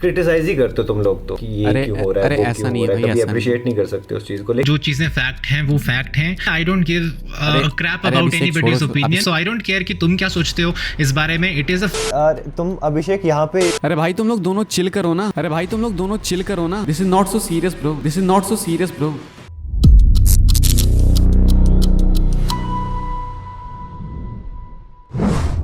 Criticise ही करते हो तुम लोग तो कि ये क्यों हो रहा है, वो ऐसा क्यों नहीं हो है रहा है, भाई, कभी ऐसा अप्रिशिएट नहीं कर सकते उस चीज को। जो चीजें फैक्ट हैं वो फैक्ट हैं। I don't give crap about anybody's opinion, so I don't care कि तुम क्या सोचते हो इस बारे में। इट इज अ तुम अभिषेक यहाँ पे अरे भाई तुम लोग दोनों चिल करो ना, अरे भाई तुम लोग दोनों चिल करो ना। This is not so serious bro, this is not so serious bro.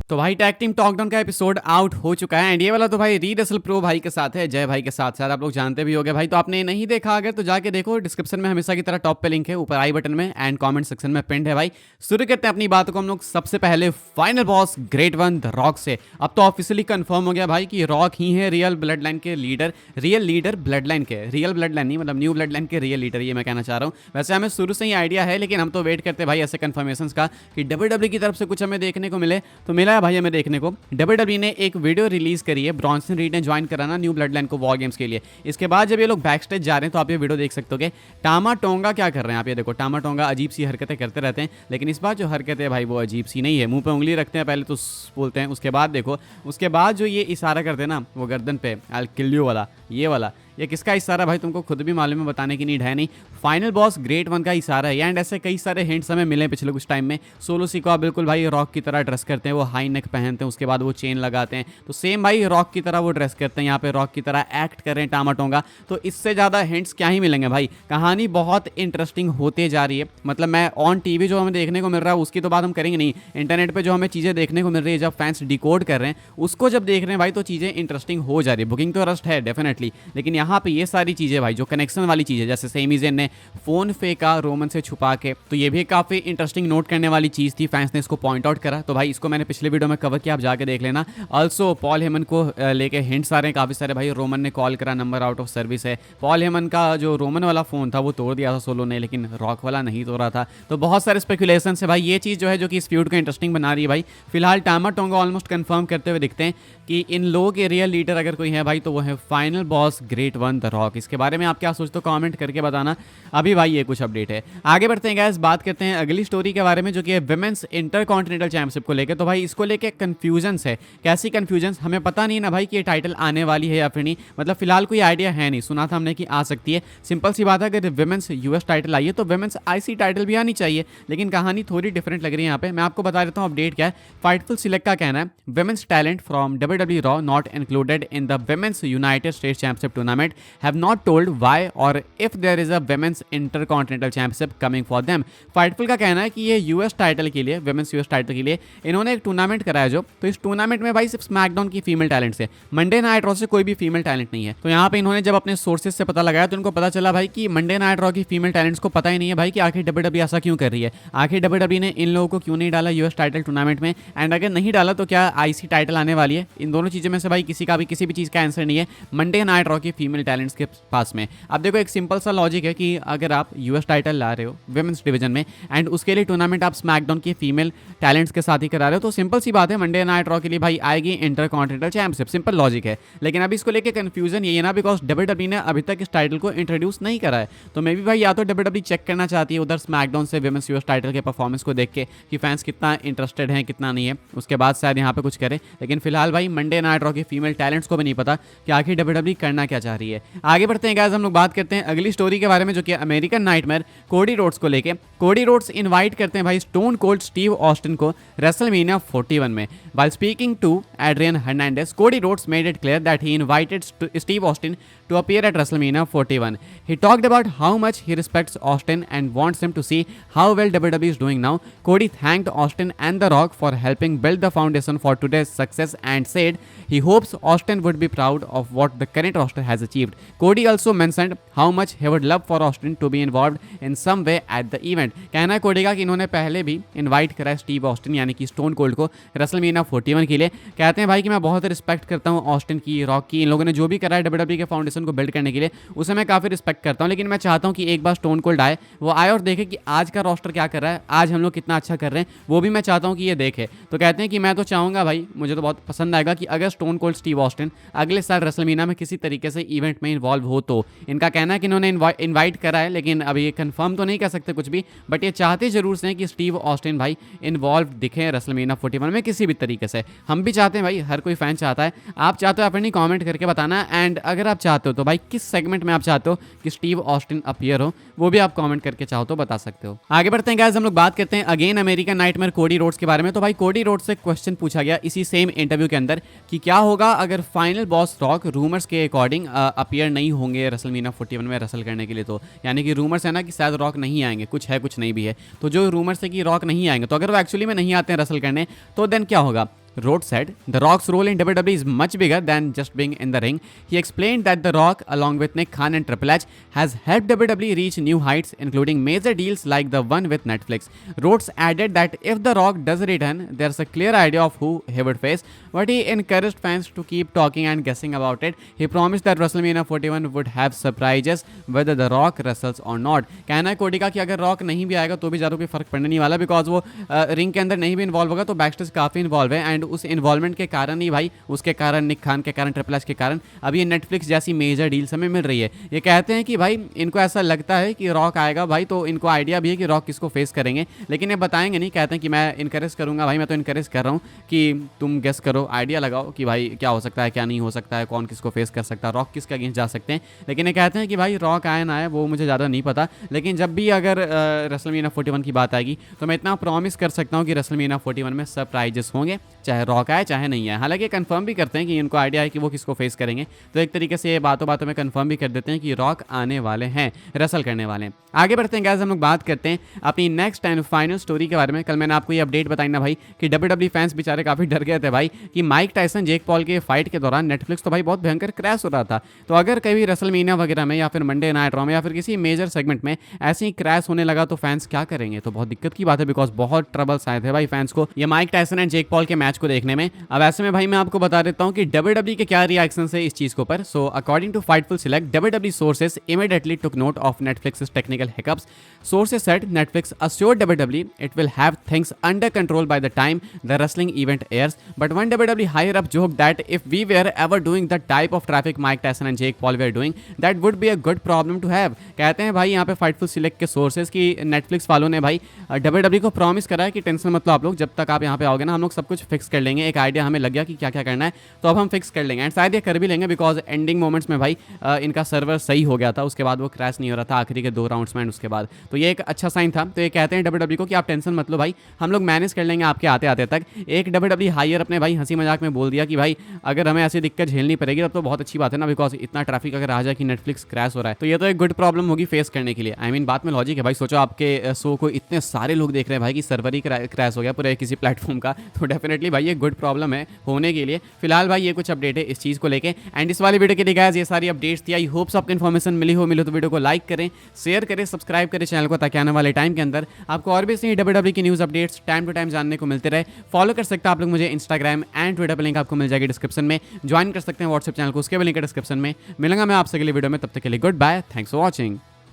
तो भाई टैग टीम टॉक डाउन का एपिसोड आउट हो चुका है एंड ये वाला तो भाई रीड असल प्रो भाई के साथ है, जय भाई के साथ साथ आप लोग जानते भी होंगे भाई। तो आपने नहीं देखा अगर तो जाके देखो, डिस्क्रिप्शन में हमेशा की तरह टॉप पे लिंक है, ऊपर आई बटन में एंड कमेंट सेक्शन में पिंड है भाई। शुरू करते हैं अपनी बातों को हम लोग सबसे पहले final boss great one the rock से। अब तो ऑफिशियली कंफर्म हो गया भाई कि रॉक ही है रियल ब्लड लाइन के leader, real leader blood line के, रियल ब्लड लाइन नहीं मतलब न्यू ब्लड लाइन के रियल लीडर, ये मैं कहना चाह रहा हूँ। वैसे हमें शुरू से ही आइडिया है लेकिन हम तो वेट करते हैं भाई ऐसे कंफर्मेशन का कि WWE की तरफ से कुछ हमें देखने को मिले। तो मिला है भाई हमें देखने को, WWE ने एक वीडियो रिलीज करी है ब्रॉन्सन रीड ने ज्वाइन कराना न्यू ब्लड लाइन को वॉर गेम्स के लिए। इसके बाद जब ये लोग बैक स्टेज जा रहे हैं तो आप ये वीडियो देख सकते हो। टामा टोंगा क्या कर रहे हैं आप ये देखो, टामा टोंगा अजीब सी हरकतें करते रहते हैं लेकिन इस बार जो हरकतें भाई वो अजीब सी नहीं है। मुंह पे उंगली रखते हैं पहले तो बोलते हैं, उसके बाद देखो, उसके बाद जो ये इशारा करते हैं ना वो गर्दन पे आई किल यू वाला, ये वाला, ये किसका इशारा भाई तुमको खुद भी मालूम है, बताने की नीड है नहीं। फाइनल बॉस ग्रेट वन का इशारा है एंड ऐसे कई सारे हिंट्स हमें मिले पिछले कुछ टाइम में। सोलो सिक्वा बिल्कुल भाई रॉक की तरह ड्रेस करते हैं, वो हाई नेक पहनते हैं, उसके बाद वो चेन लगाते हैं, तो सेम भाई रॉक की तरह वो ड्रेस करते हैं, यहाँ पे रॉक की तरह एक्ट कर रहे हैं टामा टोंगा। तो इससे ज़्यादा हिंट्स क्या ही मिलेंगे भाई, कहानी बहुत इंटरेस्टिंग होते जा रही है। मतलब मैं ऑन टीवी जो हमें देखने को मिल रहा है उसकी तो बात हम करेंगे नहीं, इंटरनेट पर जो हमें चीज़ें देखने को मिल रही है जब फैंस डिकोड कर रहे हैं उसको जब देख रहे हैं भाई तो चीज़ें इंटरेस्टिंग हो जा रही है। बुकिंग तो रस्ट है डेफिनेटली, लेकिन यहाँ पे ये सारी चीज़ें भाई जो कनेक्शन वाली चीज़ है, जैसे सेमीजेन ने फोन फेंका रोमन से छुपा के, तो ये भी काफ़ी इंटरेस्टिंग नोट करने वाली चीज़ थी, फैंस ने इसको पॉइंट आउट करा। तो भाई इसको मैंने पिछले वीडियो में कवर किया, आप जाके देख लेना। ऑल्सो पॉल हेमन को लेके हिंट्स आ रहे हैं काफ़ी सारे भाई, रोमन ने कॉल करा, नंबर आउट ऑफ सर्विस है। पॉल हेमन का जो रोमन वाला फ़ोन था वो तोड़ दिया था सोलो ने, लेकिन रॉक वाला नहीं तोड़ा था। तो बहुत सारे स्पेकुलेशन है भाई, ये चीज़ जो है जो कि इस फ्यूड को इंटरेस्टिंग बना रही है भाई। फिलहाल टामा टोंगा ऑलमोस्ट कंफर्म करते हुए दिखते हैं कि इन लोगों के रियल लीडर अगर कोई है भाई तो वो है final boss great one the rock. इसके बारे में आप क्या सोचते हो कमेंट करके बताना। अभी भाई ये कुछ अपडेट है, आगे बढ़ते हैं गाइस, बात करते हैं अगली स्टोरी के बारे में जो कि है विमेंस इंटरकॉन्टिनेंटल चैंपियनशिप को लेकर। तो भाई इसको लेके कंफ्यूजन्स है, कैसी कंफ्यूजन्स हमें पता नहीं ना भाई कि ये टाइटल आने वाली है या फिर नहीं, मतलब फिलहाल कोई आइडिया है नहीं। सुना था हमने कि आ सकती है, सिंपल सी बात है अगर विमेंस यूएस टाइटल आई है तो विमेंस आईसी टाइटल भी आनी चाहिए, लेकिन कहानी थोड़ी डिफरेंट लग रही है यहाँ पे। मैं आपको बता देता हूँ अपडेट क्या है। फाइटफुल सिलेक्ट का कहना है women's talent from WWE Raw not included in the women's United States championship tournament have not told why और if there is a women's intercontinental championship coming for them. Fightful का कहना है कि ये US title के लिए, women's US title के लिए इन्होंने एक टूर्नामेंट कराया जो, तो इस टूर्नामेंट में भाई सिर्फ स्मैकडाउन की फीमेल टैलेंट से, मंडे नाइट रॉ से कोई भी फीमेल टैलेंट नहीं है। तो यहाँ पे इन्होंने जब अपने सोर्सेज से पता लगाया तो उनको पता चला भाई कि मंडे नाइट रॉ की फीमेल टैलेंट्स को पता ही नहीं है भाई कि आखिर WWE ऐसा क्यों कर रही है, आखिर WWE ने इन लोगों को क्यों नहीं डाला यूएस टाइटल टूर्नामेंट में, एंड अगर नहीं डाला तो क्या आईसी टाइटल आने वाली है। इन दोनों चीज़ों में से भाई किसी का भी किसी भी चीज़ का आंसर नहीं है मंडे नाइट रॉ की फीमेल टैलेंट्स के पास में। अब देखो एक सिंपल सा लॉजिक है कि अगर आप यूएस टाइटल ला रहे हो विमेंस डिवीजन में एंड उसके लिए टूर्नामेंट आप स्मैकडाउन की फीमेल टैलेंट्स के साथ ही करा रहे हो, तो सिंपल सी बात है मंडे नाइट रॉ के लिए भाई आएगी इंटरकॉन्टिनेंटल चैंपियनशिप, सिंपल लॉजिक है। लेकिन अब इसको लेके कंफ्यूजन ये है ना, बिकॉज WWE ने अभी तक इस टाइटल को इंट्रोड्यूस नहीं करा है, तो मे भी भाई या तो WWE चेक करना चाहती है उधर स्मैकडाउन से विमेंस यूएस टाइटल के परफॉर्मेंस को देख के कि फैंस कितना इंटरेस्टेड हैं कितना नहीं है, उसके बाद शायद यहाँ पे कुछ करे। लेकिन फिलहाल भाई मंडे नाइट रॉ की फीमेल टैलेंट्स को भी नहीं पता कि आखिर WWE करना क्या चाह रही है। आगे बढ़ते हैं गाइस, हम लोग बात करते हैं अगली स्टोरी के बारे में जो कि अमेरिकन नाइटमेयर कोडी रोड्स को लेके। कोडी रोड्स इनवाइट करते हैं भाई स्टोन कोल्ड स्टीव ऑस्टिन को रेसलमेनिया 41 में। While speaking to Adrian Hernandez, Cody Rhodes made it clear that he invited Steve Austin to appear at WrestleMania 41. He talked about how much he respects Austin and wants him to see how well WWE is doing now. Cody thanked Austin and The Rock for helping build the foundation for today's success and said he hopes Austin would be proud of what the current roster has achieved. Cody also mentioned how much he would love for Austin to be involved in some way at the event. कहना है कोडी का कि इन्होंने पहले भी invite करा Steve Austin यानी कि स्टोन कोल्ड को रेसलमेनिया 41 के लिए। कहते हैं भाई कि मैं बहुत रिस्पेक्ट करता हूँ ऑस्टिन की, रॉक की, इन लोगों ने जो भी करा है WWE के फाउंडेशन को बिल्ड करने के लिए उसे मैं काफ़ी रिस्पेक्ट करता हूँ, लेकिन मैं चाहता हूँ कि एक बार स्टोन कोल्ड आए, वो आए और देखे कि आज का रोस्टर क्या कर रहा है, आज हम लोग कितना अच्छा कर रहे हैं, वो भी मैं चाहता हूँ कि ये देखे। तो कहते हैं कि मैं तो चाहूँगा भाई, मुझे तो बहुत पसंद आएगा कि अगर स्टोन कोल्ड स्टीव ऑस्टिन अगले साल रेसलमेनिया में किसी तरीके से इवेंट में इन्वॉल्व हो तो। इनका कहना है कि इन्होंने इन्वाइट करा है, लेकिन अभी ये कंफर्म तो नहीं कर सकते कुछ भी, बट ये चाहते जरूर से हैं कि स्टीव ऑस्टिन भाई इन्वॉल्व दिखे रेसलमेनिया 41 में किसी भी तरीके से। हम भी चाहते हैं भाई, हर कोई फैन चाहता है। आप चाहते हो अपनी कमेंट करके बताना, एंड अगर आप चाहते हो तो भाई किस सेगमेंट में आप चाहते हो कि स्टीव ऑस्टिन अपीयर हो, वो भी आप कमेंट करके चाहो तो बता सकते हो। आगे बढ़ते हैं गाइस, हम लोग बात करते हैं again American nightmare Cody Rhodes के बारे में। तो भाई कोडी रोड्स से क्वेश्चन पूछा गया इसी सेम इंटरव्यू के अंदर कि क्या होगा अगर फाइनल बॉस रॉक रूमर्स के अकॉर्डिंग अपीयर नहीं होंगे रेसलमेनिया 41 में रेसल करने के लिए। तो यानी कि रूमर्स है ना कि शायद रॉक नहीं आएंगे, कुछ है कुछ नहीं भी है। तो जो रूमर्स है कि रॉक नहीं आएंगे, तो अगर वो एक्चुअली में नहीं आते हैं रेसल करने, तो देन क्या होगा? Rhodes said, "The Rock's role in WWE is much bigger than just being in the ring." He explained that The Rock, along with Nick Khan and Triple H, has helped WWE reach new heights, including major deals like the one with Netflix. Rhodes added that if The Rock does return, there's a clear idea of who he would face, but he encouraged fans to keep talking and guessing about it. He promised that WrestleMania 41 would have surprises whether The Rock wrestles or not. कहना है कोडी का कि अगर rock नहीं भी आएगा तो भी ज़्यादा कोई फर्क पड़ने नहीं वाला, बिकॉज वो रिंग के अंदर नहीं भी इन्वॉल्व होगा तो बैकस्टेज काफ़ी इन्वॉल्व है, एंड उस इन्वॉल्वमेंट के कारण ही भाई, उसके कारण निक खान के कारण, ट्रिपल एच के कारण अब ये नेटफ्लिक्स जैसी मेजर डील्स हमें मिल रही है। ये कहते हैं कि भाई इनको ऐसा लगता है कि रॉक आएगा भाई, तो इनको आइडिया भी है कि रॉक किसको फेस करेंगे, लेकिन ये बताएंगे नहीं। कहते हैं कि मैं इनकरेज करूंगा भाई, मैं तो इनकरेज कर रहा हूँ कि तुम गेस करो, आइडिया लगाओ कि भाई क्या हो सकता है क्या नहीं हो सकता है, कौन किसको फेस कर सकता है, रॉक किसके अगेंस्ट जा सकते हैं। लेकिन ये कहते हैं कि भाई रॉक आए ना आए वो मुझे ज़्यादा नहीं पता, लेकिन जब भी अगर रेसलमेनिया 41 की बात आएगी तो मैं इतना प्रॉमिस कर सकता हूँ कि रेसलमेनिया 41 में सरप्राइजेस होंगे, चाहे रॉक आए चाहे नहीं आए। हालांकि कंफर्म भी करते हैं कि इनको आइडिया है कि वो किसको फेस करेंगे, तो एक तरीके से ये बातों बातों में कंफर्म भी कर देते हैं कि रॉक आने वाले हैं, रेसल करने वाले हैं। आगे बढ़ते हैं गाइस, हम लोग बात करते हैं अपनी नेक्स्ट एंड फाइनल स्टोरी के बारे में। कल मैंने आपको ये अपडेट बताई ना भाई कि WWE फैंस बेचारे काफ़ी डर गए थे भाई कि माइक टायसन जेक पॉल के फाइट के दौरान नेटफ्लिक्स तो भाई बहुत भयंकर क्रैश हो रहा था। तो अगर कभी रेसलमेनिया वगैरह में या फिर मंडे नाइट रॉ में या फिर किसी मेजर सेगमेंट में ऐसे ही क्रैश होने लगा तो फैंस क्या करेंगे? तो बहुत दिक्कत की बात है, बिकॉज बहुत ट्रबल्स आए थे भाई फैंस को ये Mike Tyson and Jake Paul के मैच को देखने में। अब ऐसे में भाई मैं आपको बता देता हूं कि WWE के क्या रिएक्शन है इस चीज के ऊपर। So according to Fightful Select, WWE sources immediately took note of Netflix's technical hiccups. Sources said Netflix assured WWE it will have things under control by the time the wrestling event airs. But one WWE higher up joked that if we were ever doing the type of traffic Mike Tyson and Jake Paul were doing, that would be a good problem to have. कहते हैं भाई यहाँ पे Fightful select के sources की Netflix वालों ने भाई WWE को प्रॉमिस करा है कि टेंशन मत लो आप लोग, जब तक आप यहाँ पे आओगे ना हम लोग सब कुछ फिक्स कर लेंगे। एक आइडिया हमें लग गया कि क्या क्या करना है, तो अब हम फिक्स कर लेंगे, एंड शायद ये कर भी लेंगे, बिकॉज एंडिंग मोमेंट्स में भाई इनका सर्वर सही हो गया था, उसके बाद वो क्रैश नहीं हो रहा था आखिरी के 2 राउंड्स में, उसके बाद तो ये एक अच्छा साइन था। तो ये कहते हैं WWE को कि आप टेंशन मत लो भाई, हम लोग मैनेज कर लेंगे आपके आते आते तक। एक WWE हायर अपने भाई हंसी मजाक में बोल दिया कि भाई अगर हमें ऐसी दिक्कत झेलनी पड़ेगी तब तो बहुत अच्छी बात है ना, बिकॉज इतना ट्रैफिक अगर आ जाए कि नेटफ्लिक्स क्रैश हो रहा है तो ये तो एक गुड प्रॉब्लम होगी फेस करने के लिए। आई मीन बात में लॉजिक है भाई, सोचो आपके शो को इतने सारे लोग देख रहे हैं भाई कि सर्वर ही क्रैश हो गया पूरे किसी प्लेटफॉर्म का, तो डेफिनेटली भाई ये गुड प्रॉब्लम है होने के लिए। फिलहाल भाई ये कुछ अपडेट है इस चीज़ को लेके, एंड इस वाली वीडियो के लिए गाइस ये सारी अपडेट्स थी। आई होप्स आपको इन्फॉर्मेशन मिली हो तो वीडियो को लाइक करें, शेयर करें, सब्सक्राइब करें चैनल को, ताकि आने वाले टाइम के अंदर आपको और भी सही WWE की news updates time to time जानने को मिलते रहे। फॉलो कर सकते हैं आप लोग मुझे इंस्टाग्राम एंड ट्विटर पर, लिंक आपको मिल जाएगी डिस्क्रिप्शन में। ज्वाइन कर सकते हैं व्हाट्सएप चैनल को, उसके भी लिंक है डिस्क्रिप्शन में। मिलूंगा मैं आपसे अगली वीडियो में, तब तक के लिए goodbye, thanks for watching.